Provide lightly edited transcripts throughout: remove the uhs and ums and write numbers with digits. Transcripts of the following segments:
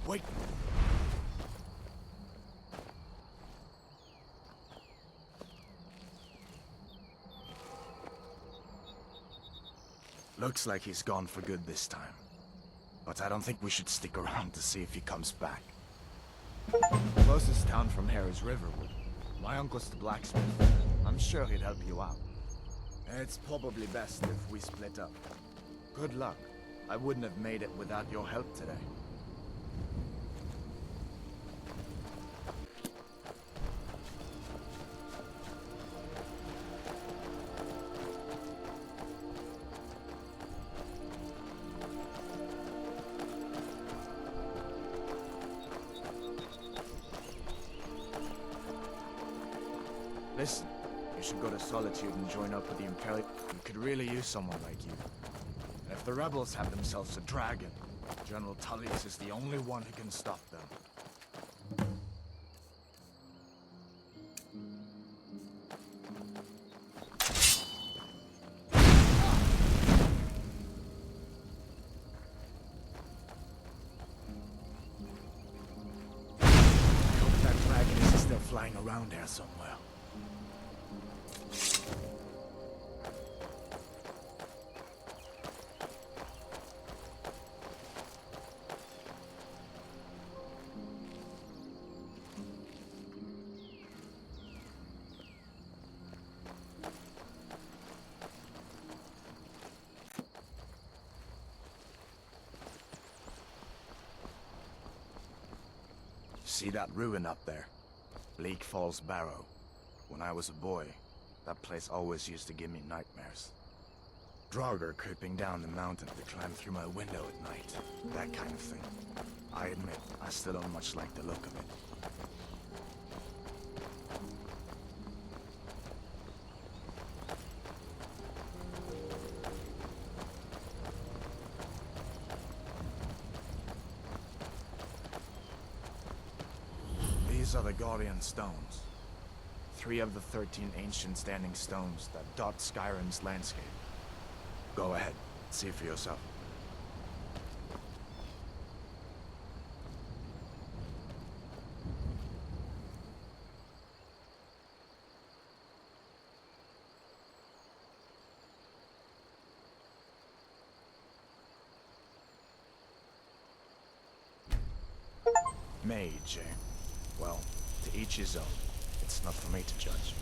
Wait! Looks like he's gone for good this time. But I don't think we should stick around to see if he comes back. Closest town from here is Riverwood. My uncle's the blacksmith. I'm sure he'd help you out. It's probably best if we split up. Good luck. I wouldn't have made it without your help today. Listen, you should go to Solitude and join up with the Imperial. We could really use someone like you. And if the rebels have themselves a dragon, General Tullius is the only one who can stop them. I hope that dragon is still flying around there somewhere. See that ruin up there? Bleak Falls Barrow. When I was a boy, that place always used to give me nightmares. Draugr creeping down the mountain to climb through my window at night. That kind of thing. I admit, I still don't much like the look of it. These are the Guardian Stones. 3 of the 13 ancient standing stones that dot Skyrim's landscape. Go ahead, see for yourself. Mage, eh? Well, to each his own. It's not for me to judge.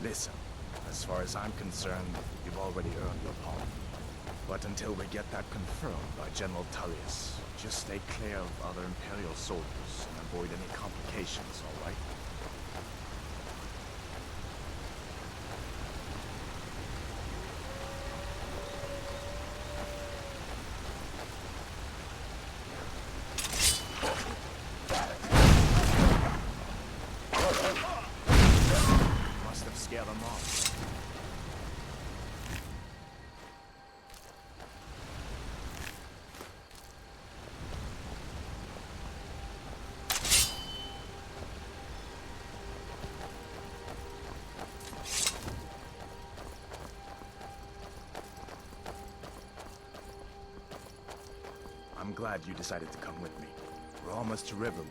Listen, as far as I'm concerned, you've already earned your palm. But until we get that confirmed by General Tullius, just stay clear of other Imperial soldiers and avoid any complications, all right? Must have scared them off. I'm glad you decided to come with me. We're almost to Riverwood.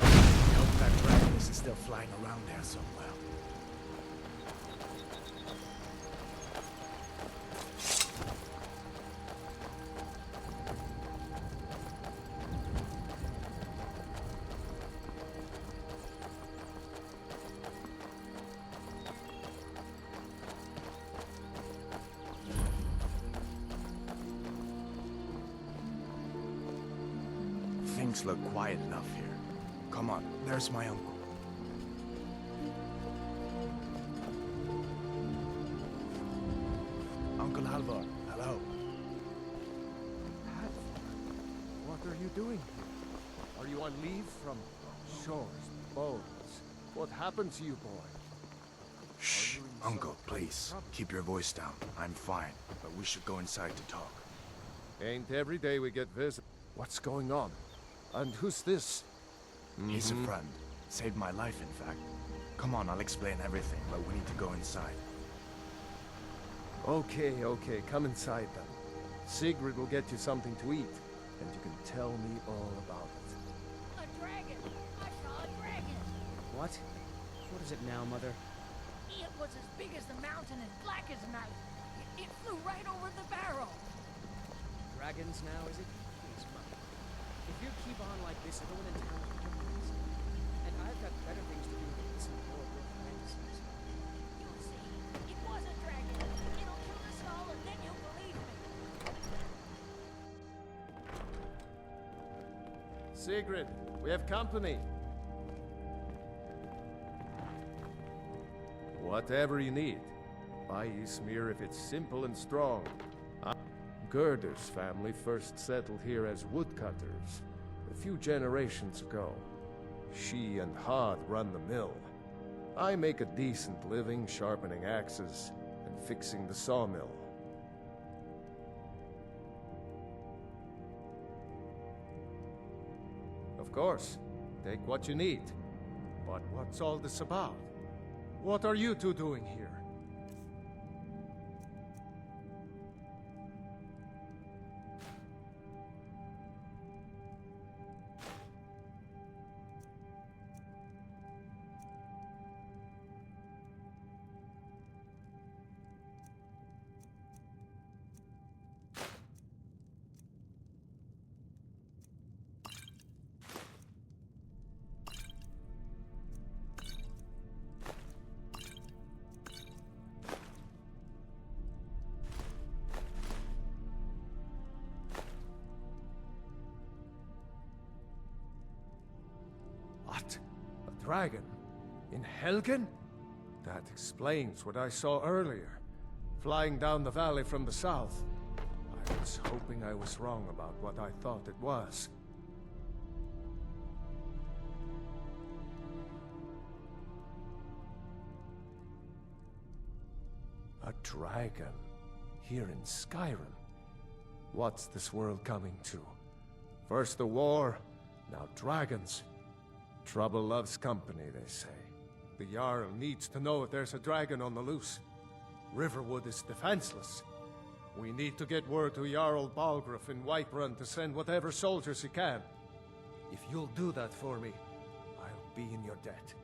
I hope that dragon isn't still flying around there somewhere. Things look quiet enough here. Come on, there's my uncle. Uncle Halvor, hello. Halvor? What What are you doing here? Are you on leave from shores, bones? What happened to you, boy? Shh, Uncle, please. Keep your voice down. I'm fine, but we should go inside to talk. Ain't every day we get visit. What's going on? And who's this? He's a friend. Saved my life, in fact. Come on, I'll explain everything, but we need to go inside. Okay, come inside then. Sigrid will get you something to eat, and you can tell me all about it. A dragon! I saw a dragon! What? What is it now, Mother? It was as big as the mountain and black as night. It flew right over the barrow. Dragons now, is it? Please, Mother. If you keep on like this, everyone in town will be crazy. And I've got better things to do than listen to more of your fantasies. You'll see. It was a dragon. It'll kill us all, and then you'll believe me. Sigrid, we have company. Whatever you need. Buy Ysmir if it's simple and strong. Gerder's family first settled here as woodcutters a few generations ago. She and Hod run the mill. I make a decent living sharpening axes and fixing the sawmill. Of course, take what you need. But what's all this about? What are you two doing here? What? A dragon? In Helgen? That explains what I saw earlier, flying down the valley from the south. I was hoping I was wrong about what I thought it was. A dragon? Here in Skyrim? What's this world coming to? First the war, now dragons. Trouble loves company, they say. The Jarl needs to know if there's a dragon on the loose. Riverwood is defenseless. We need to get word to Jarl Balgruuf in Whiterun to send whatever soldiers he can. If you'll do that for me, I'll be in your debt.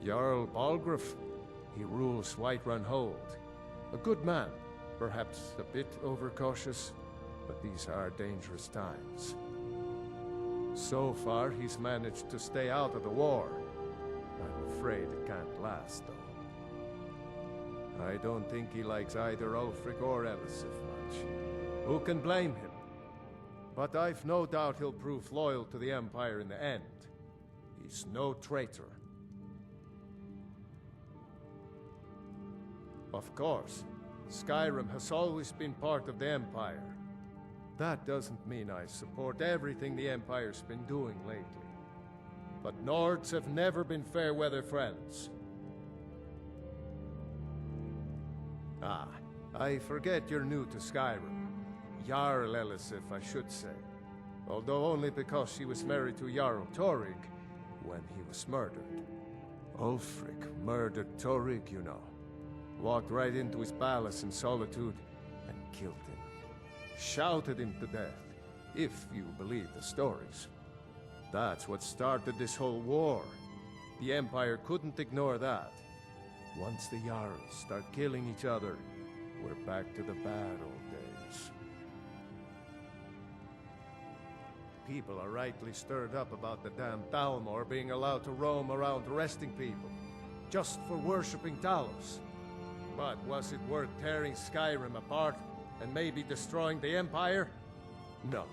Jarl Balgruuf, he rules Whiterun Hold. A good man. Perhaps a bit overcautious, but these are dangerous times. So far, he's managed to stay out of the war. I'm afraid it can't last, though. I don't think he likes either Ulfric or Elisif much. Who can blame him? But I've no doubt he'll prove loyal to the Empire in the end. He's no traitor. Of course. Skyrim has always been part of the Empire. That doesn't mean I support everything the Empire's been doing lately. But Nords have never been fair-weather friends. Ah, I forget you're new to Skyrim. Jarl Elisif, I should say. Although only because she was married to Jarl Torig when he was murdered. Ulfric murdered Torig, you know. Walked right into his palace in Solitude and killed him. Shouted him to death, if you believe the stories. That's what started this whole war. The Empire couldn't ignore that. Once the Jarls start killing each other, we're back to the bad old days. People are rightly stirred up about the damn Thalmor being allowed to roam around arresting people, just for worshipping Talos. But was it worth tearing Skyrim apart and maybe destroying the Empire? No.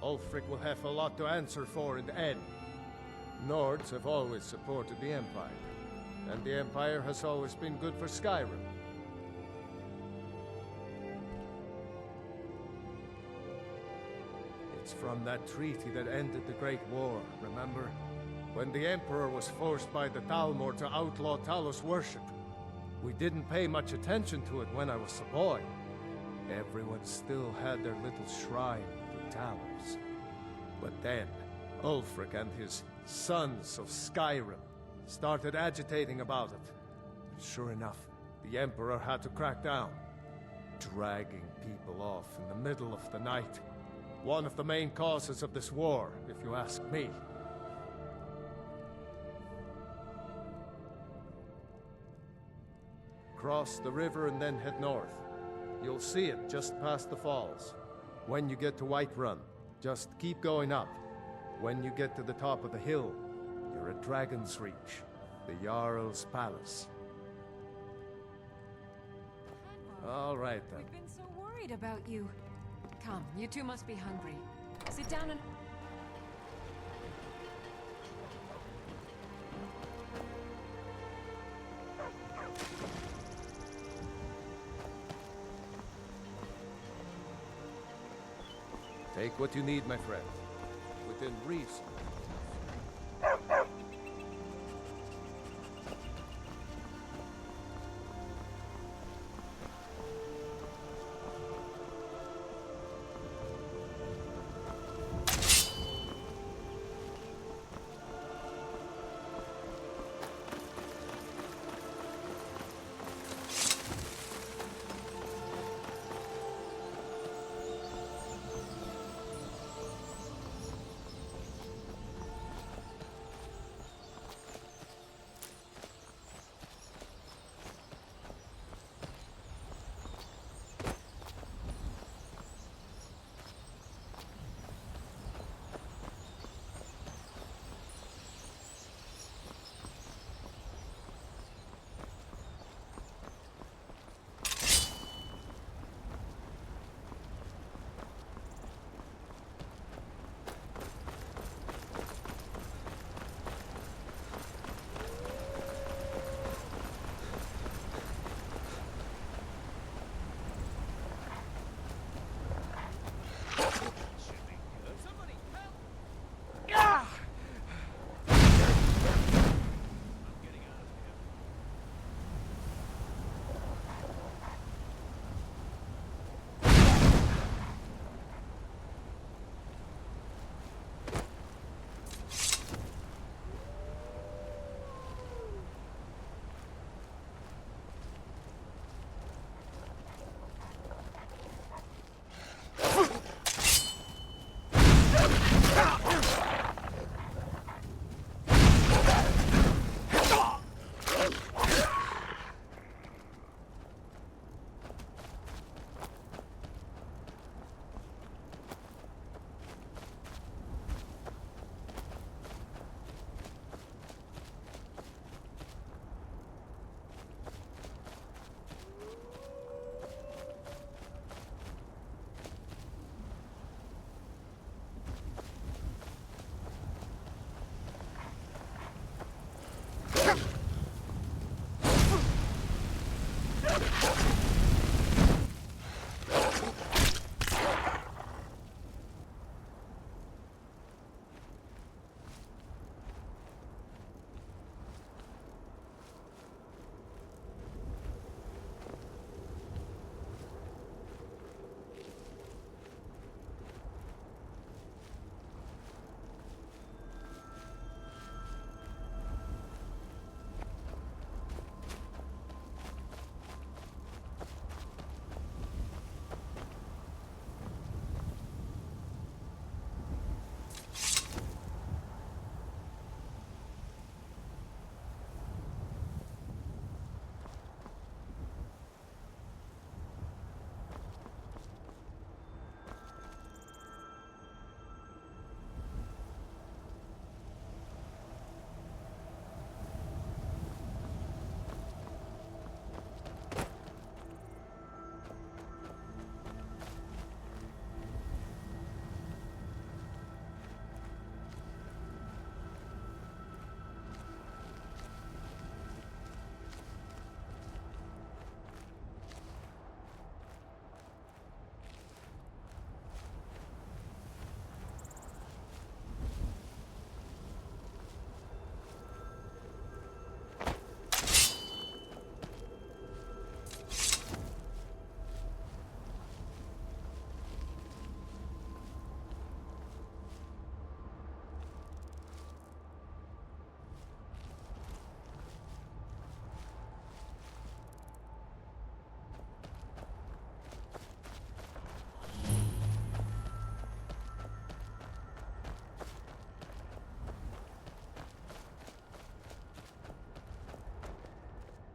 Ulfric will have a lot to answer for in the end. Nords have always supported the Empire, and the Empire has always been good for Skyrim. It's from that treaty that ended the Great War, remember? When the Emperor was forced by the Thalmor to outlaw Talos worship. We didn't pay much attention to it when I was a boy. Everyone still had their little shrine to Talos. But then, Ulfric and his sons of Skyrim started agitating about it. And sure enough, the Emperor had to crack down, dragging people off in the middle of the night. One of the main causes of this war, if you ask me. Cross the river and then head north. You'll see it just past the falls. When you get to Whiterun, just keep going up. When you get to the top of the hill, you're at Dragon's Reach, the Jarl's palace. All right, then. We've been so worried about you. Come, you two must be hungry. Sit down and... Take what you need, my friend. Within reason.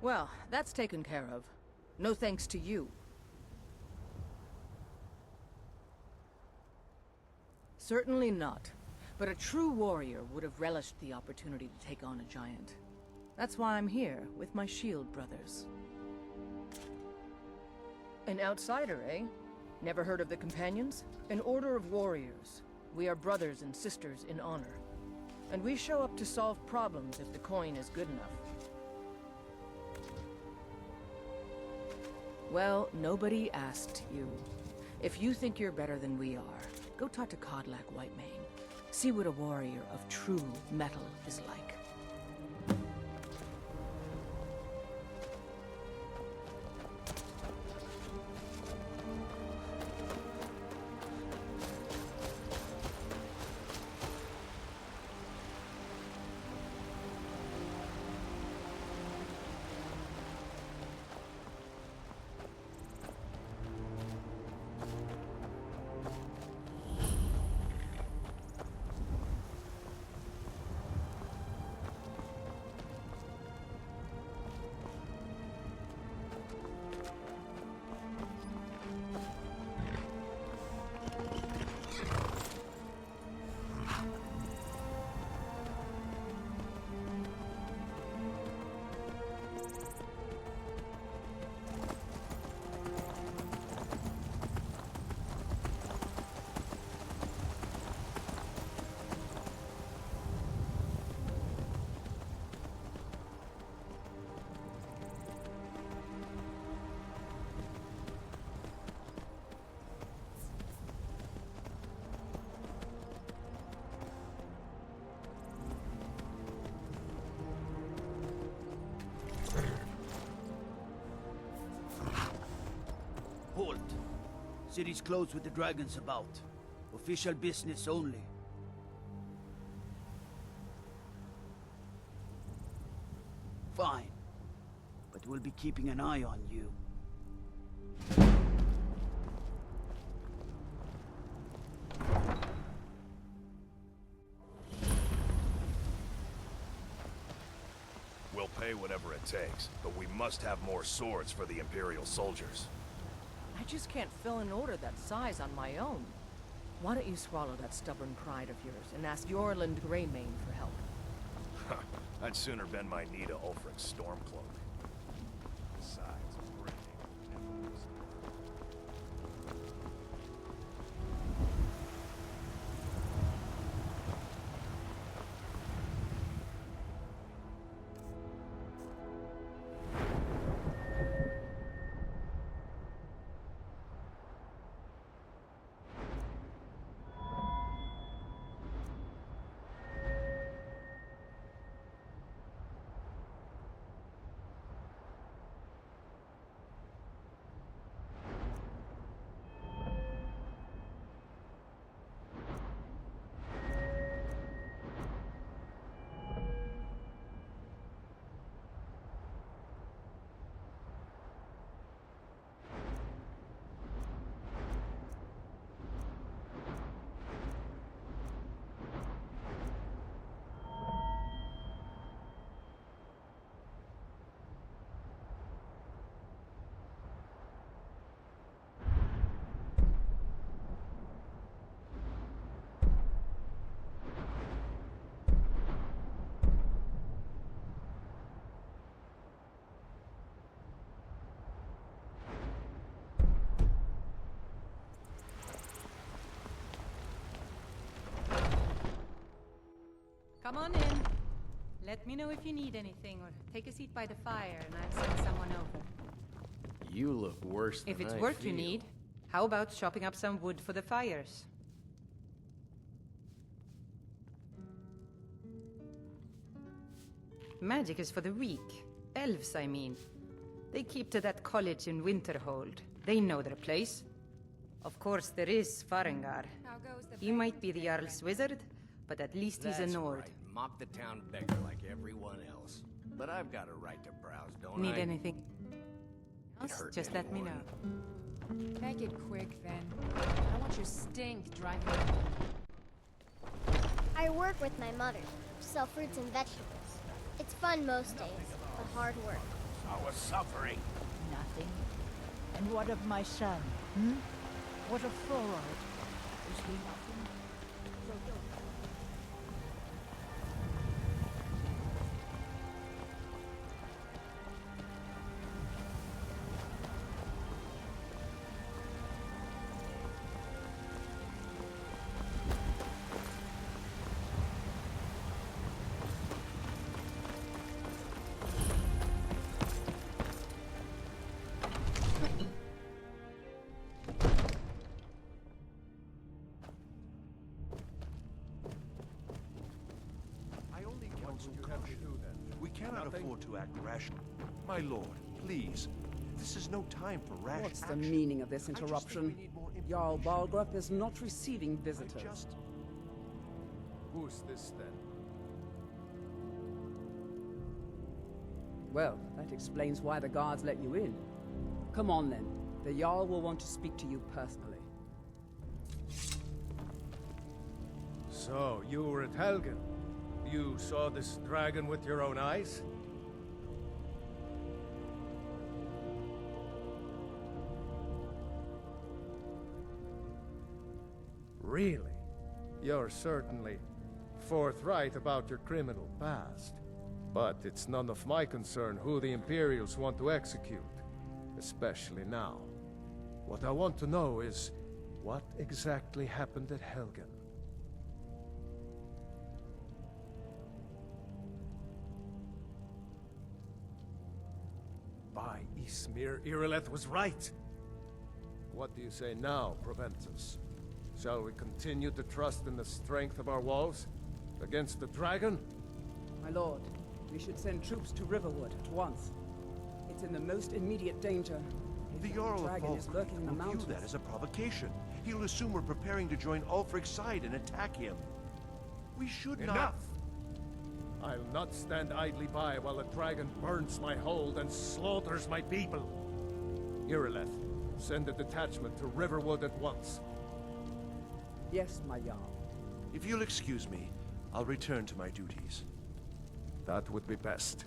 Well, that's taken care of. No thanks to you. Certainly not. But a true warrior would have relished the opportunity to take on a giant. That's why I'm here, with my shield brothers. An outsider, eh? Never heard of the Companions? An order of warriors. We are brothers and sisters in honor. And we show up to solve problems if the coin is good enough. Well, nobody asked you. If you think you're better than we are, go talk to Codlac Whitemane. See what a warrior of true metal is like. Halt. City's closed with the dragons about. Official business only. Fine. But we'll be keeping an eye on you. We'll pay whatever it takes, but we must have more swords for the Imperial soldiers. I just can't fill an order that size on my own. Why don't you swallow that stubborn pride of yours and ask Yorland Greymane for help? I'd sooner bend my knee to Ulfric's Stormcloak. Besides, breaking never was. Come on in. Let me know if you need anything, or take a seat by the fire and I'll send someone over. You look worse than If it's I work you feel. need, how about chopping up some wood for the fires? Magic is for the weak. Elves, I mean. They keep to that college in Winterhold. They know their place. Of course, there is Farengar. How goes the He might be the Jarl's wizard, but at least he's a That's Nord. right. Mock the town beggar like everyone else. But I've got a right to browse, don't Need I? anything else? hurt Just let me anyone. know. Make it quick, then. I don't want your stink driving me. I work with my mother, sell fruits and vegetables. It's fun most days, but hard work. our suffering? Nothing. And what of my son? Hmm? What of Thorold? Is he nothing? We cannot afford to act rashly. My lord, please. This is no time for rash What's the action. meaning of this I just think interruption? we need more Jarl information. Balgruuf is not receiving visitors. Who's this then? Well, that explains why the guards let you in. Come on then. The Jarl will want to speak to you personally. So, you were at Helgen. You saw this dragon with your own eyes? Really? You're certainly forthright about your criminal past. But it's none of my concern who the Imperials want to execute, especially now. What I want to know is, what exactly happened at Helgen? By Ysmir, Irileth was right! What do you say now, Proventus? Shall we continue to trust in the strength of our walls? Against the dragon? My lord, we should send troops to Riverwood at once. It's in the most immediate danger. If The Jarl of dragon is Falkreath lurking in the will view mountains. that as a provocation. He'll assume we're preparing to join Ulfric's side and attack him. We should not... Enough! I'll not stand idly by while the dragon burns my hold and slaughters my people. Irileth, send a detachment to Riverwood at once. Yes, my Jarl. If you'll excuse me, I'll return to my duties. That would be best.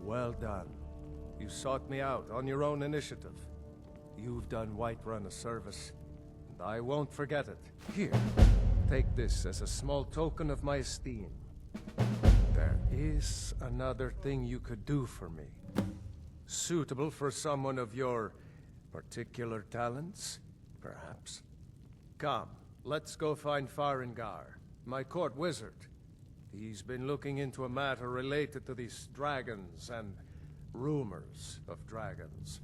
Well done. You sought me out on your own initiative. You've done Whiterun a service, and I won't forget it. Here, take this as a small token of my esteem. There is another thing you could do for me. Suitable for someone of your particular talents, perhaps. Come, let's go find Farengar, my court wizard. He's been looking into a matter related to these dragons and rumors of dragons.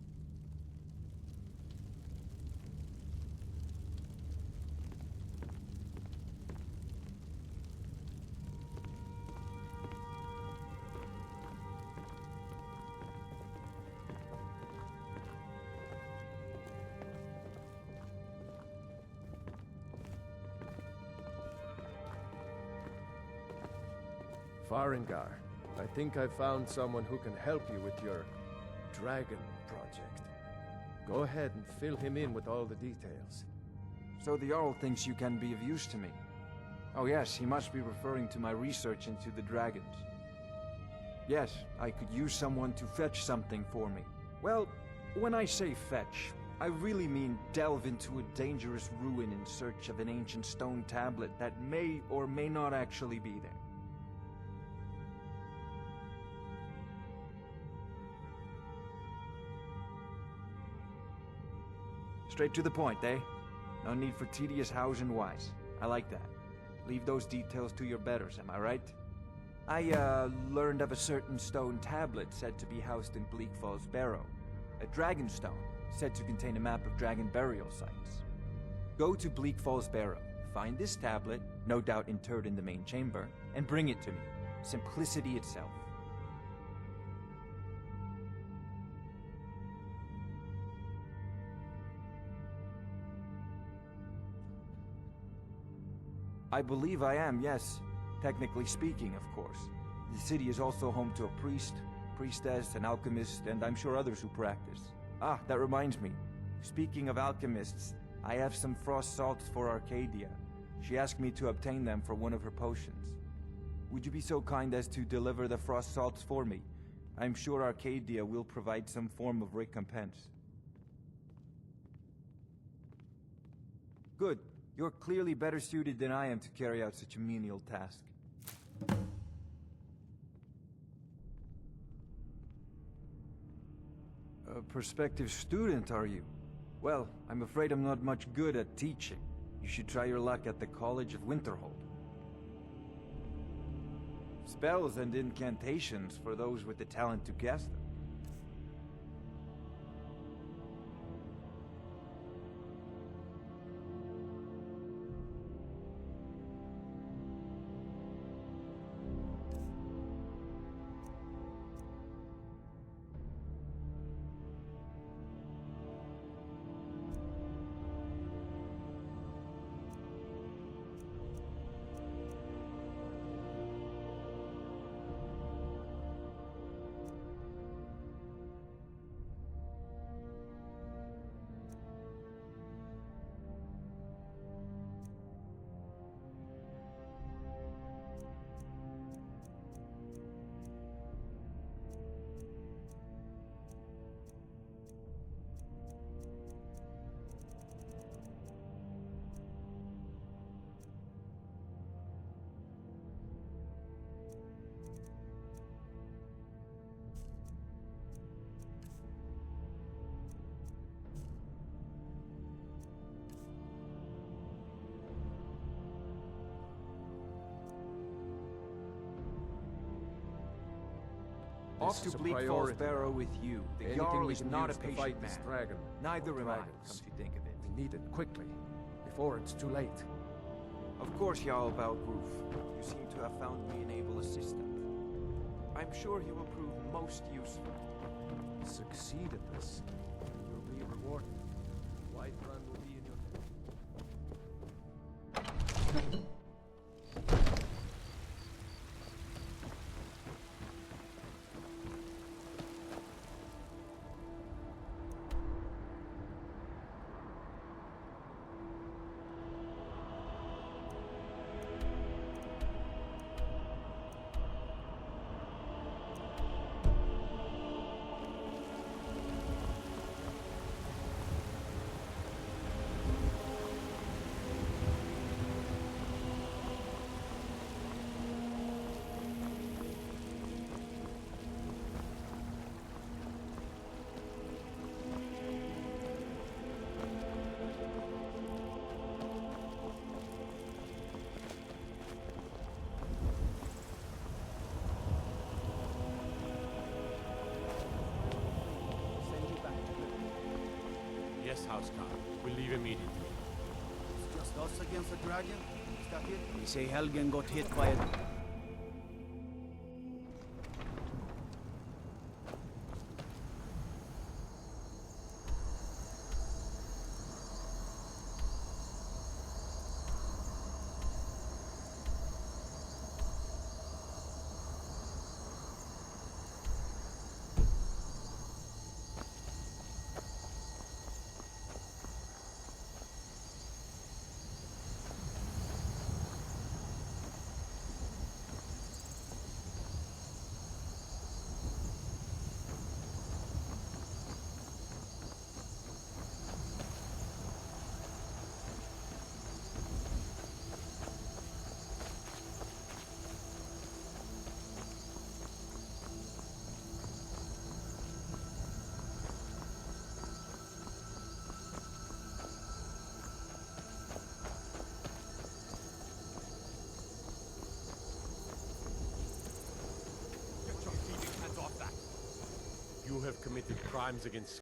Farengar, I think I found someone who can help you with your dragon project. Go ahead and fill him in with all the details. So the Jarl thinks you can be of use to me. Oh yes, he must be referring to my research into the dragons. Yes, I could use someone to fetch something for me. Well, when I say fetch, I really mean delve into a dangerous ruin in search of an ancient stone tablet that may or may not actually be there. Straight to the point, eh? No need for tedious hows and whys. I like that. Leave those details to your betters, am I right? I, learned of a certain stone tablet said to be housed in Bleak Falls Barrow. A dragon stone, said to contain a map of dragon burial sites. Go to Bleak Falls Barrow, find this tablet, no doubt interred in the main chamber, and bring it to me. Simplicity itself. I believe I am, yes. Technically speaking, of course. The city is also home to a priest, priestess, an alchemist, and I'm sure others who practice. Ah, that reminds me. Speaking of alchemists, I have some frost salts for Arcadia. She asked me to obtain them for one of her potions. Would you be so kind as to deliver the frost salts for me? I'm sure Arcadia will provide some form of recompense. Good. You're clearly better suited than I am to carry out such a menial task. A prospective student, are you? Well, I'm afraid I'm not much good at teaching. You should try your luck at the College of Winterhold. Spells and incantations for those with the talent to cast them. Off to Bleak Falls Barrow with you. The Jarl is not a patient man. Dragon. Neither am I, come Dragons. to think of it. We need it quickly, before it's too late. Of course, Jarl Balgruf. You seem to have found me an able assistant. I'm sure he will prove most useful. Succeed at this, and you'll be rewarded. Whiterun will be in your debt. Yes, Housecarl. We'll leave immediately. It's just us against the dragon? Is that it? They say Helgen got hit by a... You have committed crimes against